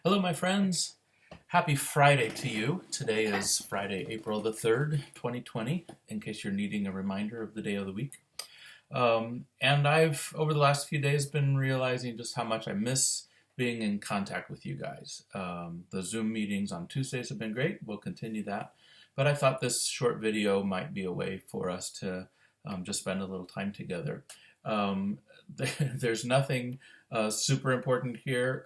Hello, my friends. Happy Friday to you. Today is Friday, April the 3rd, 2020, in case you're needing a reminder of the day of the week. And I've, over the last few days, been realizing just how much I miss being in contact with you guys. The Zoom meetings on Tuesdays have been great. We'll continue that. But I thought this short video might be a way for us to just spend a little time together. There's nothing super important here.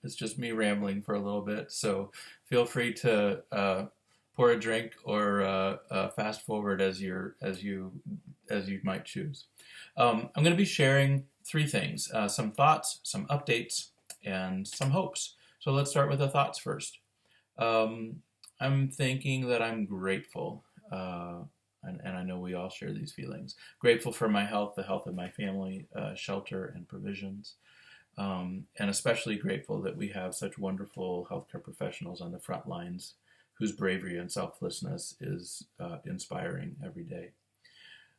It's just me rambling for a little bit. So feel free to pour a drink or fast forward as you might choose. I'm going to be sharing three things: some thoughts, some updates, and some hopes. So let's start with the thoughts first. I'm thinking that I'm grateful. And I know we all share these feelings. Grateful for my health, the health of my family, shelter, and provisions. And especially grateful that we have such wonderful healthcare professionals on the front lines whose bravery and selflessness is inspiring every day.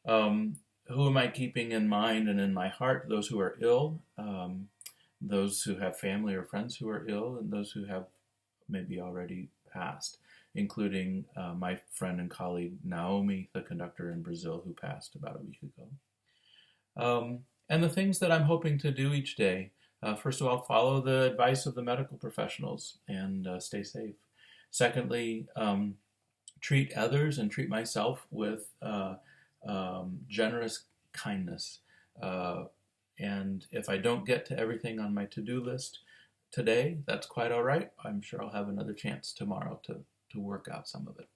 Who am I keeping in mind and in my heart? Those who are ill, those who have family or friends who are ill, and those who have maybe already passed, including my friend and colleague Naomi, the conductor in Brazil, who passed about a week ago. And the things that I'm hoping to do each day: first of all, follow the advice of the medical professionals and stay safe. Secondly, treat others and treat myself with generous kindness. And if I don't get to everything on my to-do list today, that's quite all right. I'm sure I'll have another chance tomorrow to work out some of it.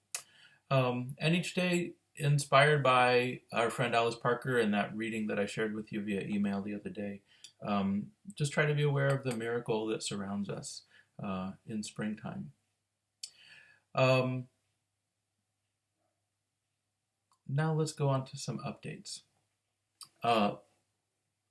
And each day inspired by our friend Alice Parker and that reading that I shared with you via email the other day. Just try to be aware of the miracle that surrounds us in springtime. Now let's go on to some updates.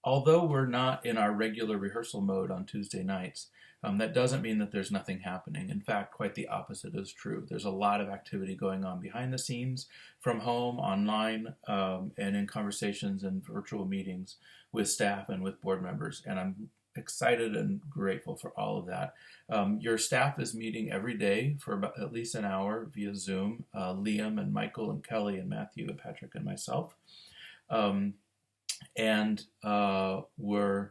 Although we're not in our regular rehearsal mode on Tuesday nights, that doesn't mean that there's nothing happening. In fact, quite the opposite is true. There's a lot of activity going on behind the scenes, from home, online, and in conversations and virtual meetings with staff and with board members. And I'm excited and grateful for all of that. Your staff is meeting every day for about at least an hour via Zoom. Liam and Michael and Kelly and Matthew and Patrick and myself. And we're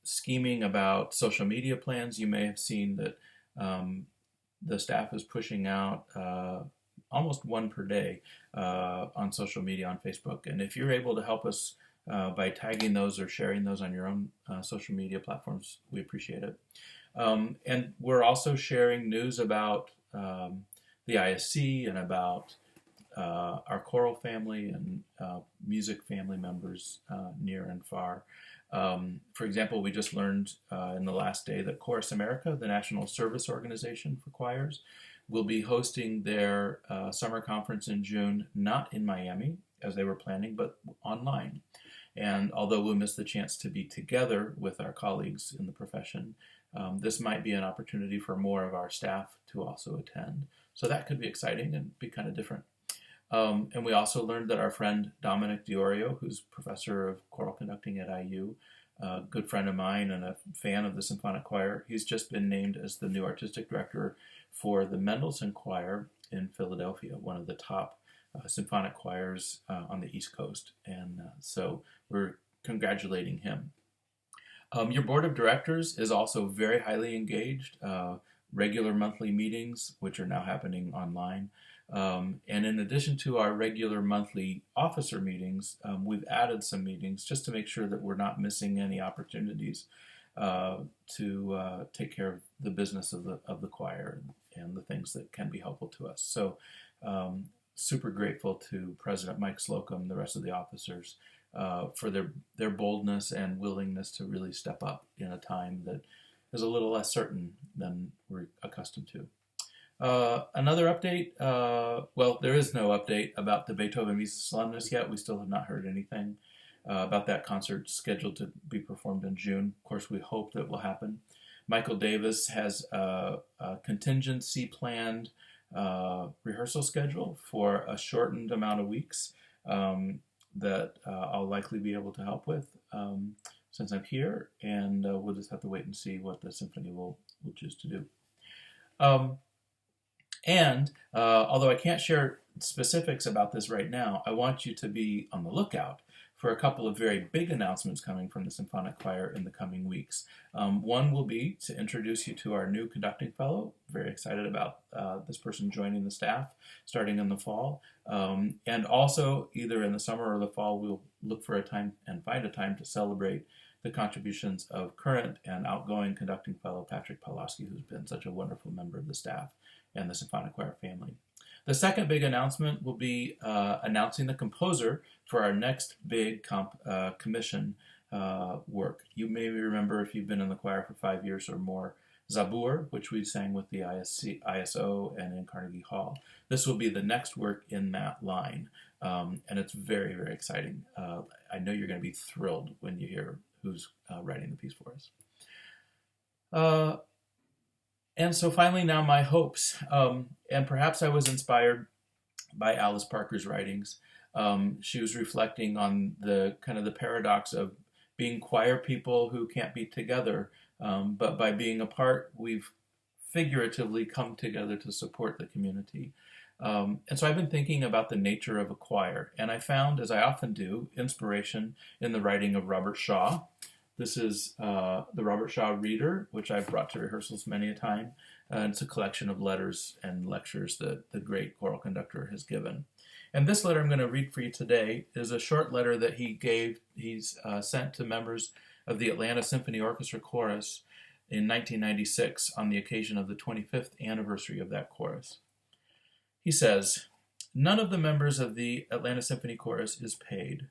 scheming about social media plans. You may have seen that the staff is pushing out almost one per day on social media on Facebook. And if you're able to help us by tagging those or sharing those on your own social media platforms, we appreciate it. And we're also sharing news about the ISC and about our choral family and music family members near and far. For example, we just learned in the last day that Chorus America, the national service organization for choirs, will be hosting their summer conference in June, not in Miami as they were planning, but online. And although we'll miss the chance to be together with our colleagues in the profession, this might be an opportunity for more of our staff to also attend. So that could be exciting and be kind of different. And we also learned that our friend Dominic Diorio, who's professor of choral conducting at IU, a good friend of mine and a fan of the Symphonic Choir, he's just been named as the new artistic director for the Mendelssohn Choir in Philadelphia, one of the top symphonic choirs on the East Coast. And so we're congratulating him. Your board of directors is also very highly engaged. Regular monthly meetings, which are now happening online. And in addition to our regular monthly officer meetings, we've added some meetings just to make sure that we're not missing any opportunities to take care of the business of the choir and the things that can be helpful to us. So super grateful to President Mike Slocum, the rest of the officers, for their boldness and willingness to really step up in a time that is a little less certain than we're accustomed to. Another update, well, there is no update about the Beethoven Misa Solemnis yet. We still have not heard anything about that concert scheduled to be performed in June. Of course, we hope that will happen. Michael Davis has a contingency planned rehearsal schedule for a shortened amount of weeks that I'll likely be able to help with. since I'm here, and we'll just have to wait and see what the symphony will choose to do. Um, and although I can't share specifics about this right now, I want you to be on the lookout for a couple of very big announcements coming from the Symphonic Choir in the coming weeks. One will be to introduce you to our new conducting fellow. Very excited about this person joining the staff starting in the fall. And also, either in the summer or the fall, we'll look for a time and find a time to celebrate the contributions of current and outgoing conducting fellow Patrick Pawlowski, who's been such a wonderful member of the staff and the Symphonic Choir family. The second big announcement will be announcing the composer for our next big commission work. You may remember, if you've been in the choir for 5 years or more, Zabur, which we sang with the ISO and in Carnegie Hall. This will be the next work in that line, and it's very, very exciting. I know you're going to be thrilled when you hear who's writing the piece for us. And so finally, now my hopes. And perhaps I was inspired by Alice Parker's writings. She was reflecting on the kind of the paradox of being choir people who can't be together, but by being apart, we've figuratively come together to support the community. And so I've been thinking about the nature of a choir, and I found, as I often do, inspiration in the writing of Robert Shaw. This is the Robert Shaw Reader, which I've brought to rehearsals many a time. It's a collection of letters and lectures that the great choral conductor has given. And this letter I'm going to read for you today is a short letter that he's sent to members of the Atlanta Symphony Orchestra Chorus in 1996 on the occasion of the 25th anniversary of that chorus. He says, "None of the members of the Atlanta Symphony Chorus is paid.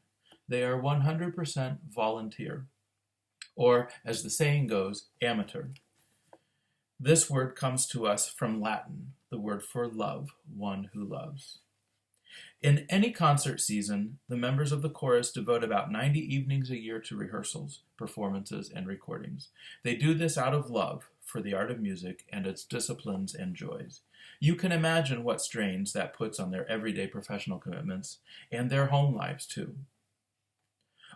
They are 100% volunteer, or, as the saying goes, amateur. This word comes to us from Latin, the word for love, one who loves. In any concert season, the members of the chorus devote about 90 evenings a year to rehearsals, performances, and recordings. They do this out of love for the art of music and its disciplines and joys. You can imagine what strains that puts on their everyday professional commitments and their home lives, too.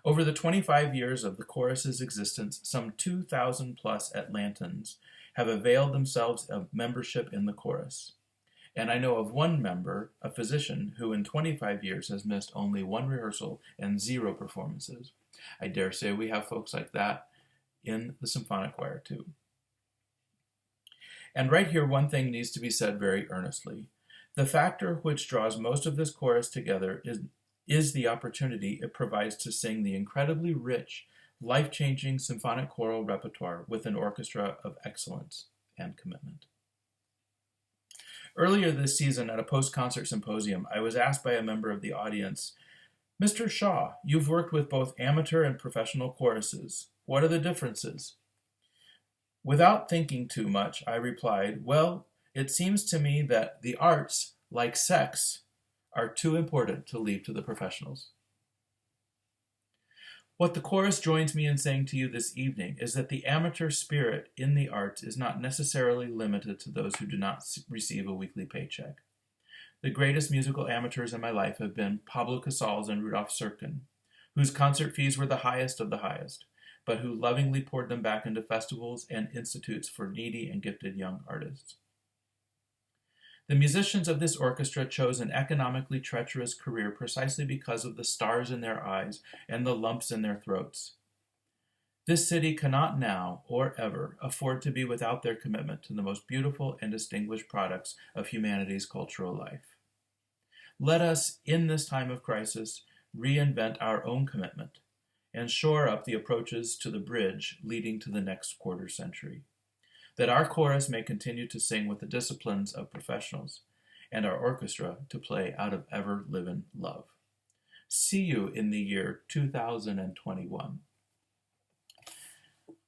Over the 25 years of the chorus's existence, some 2,000 plus Atlantans have availed themselves of membership in the chorus. And I know of one member, a physician, who in 25 years has missed only one rehearsal and 0 performances. I dare say we have folks like that in the symphonic choir too. And right here, one thing needs to be said very earnestly. The factor which draws most of this chorus together is the opportunity it provides to sing the incredibly rich, life-changing symphonic choral repertoire with an orchestra of excellence and commitment. Earlier this season at a post-concert symposium, I was asked by a member of the audience, "Mr. Shaw, you've worked with both amateur and professional choruses. What are the differences?" Without thinking too much, I replied, "Well, it seems to me that the arts, like sex, are too important to leave to the professionals." What the chorus joins me in saying to you this evening is that the amateur spirit in the arts is not necessarily limited to those who do not receive a weekly paycheck. The greatest musical amateurs in my life have been Pablo Casals and Rudolf Serkin, whose concert fees were the highest of the highest, but who lovingly poured them back into festivals and institutes for needy and gifted young artists. The musicians of this orchestra chose an economically treacherous career precisely because of the stars in their eyes and the lumps in their throats. This city cannot now, or ever, afford to be without their commitment to the most beautiful and distinguished products of humanity's cultural life. Let us, in this time of crisis, reinvent our own commitment and shore up the approaches to the bridge leading to the next quarter century, that our chorus may continue to sing with the disciplines of professionals, and our orchestra to play out of ever-living love. See you in the year 2021.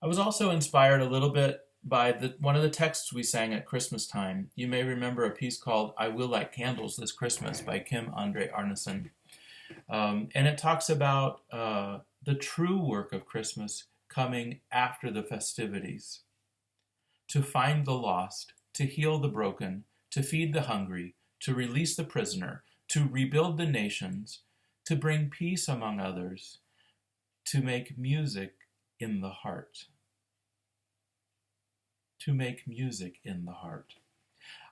I was also inspired a little bit by one of the texts we sang at Christmas time. You may remember a piece called "I Will Light Candles This Christmas" by Kim Andre Arneson. And it talks about the true work of Christmas coming after the festivities. To find the lost, to heal the broken, to feed the hungry, to release the prisoner, to rebuild the nations, to bring peace among others, to make music in the heart. To make music in the heart.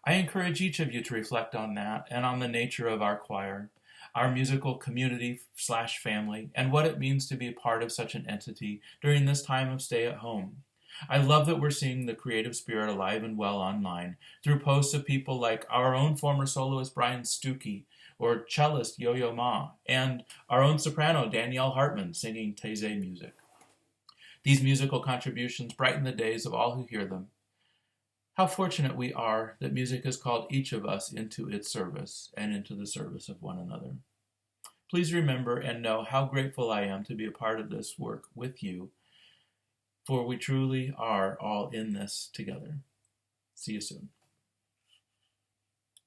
I encourage each of you to reflect on that and on the nature of our choir, our musical community/family, and what it means to be a part of such an entity during this time of stay at home. I love that we're seeing the creative spirit alive and well online through posts of people like our own former soloist Brian Stuckey or cellist Yo-Yo Ma and our own soprano Danielle Hartman singing Taizé music. These musical contributions brighten the days of all who hear them. How fortunate we are that music has called each of us into its service and into the service of one another. Please remember and know how grateful I am to be a part of this work with you, for we truly are all in this together. See you soon.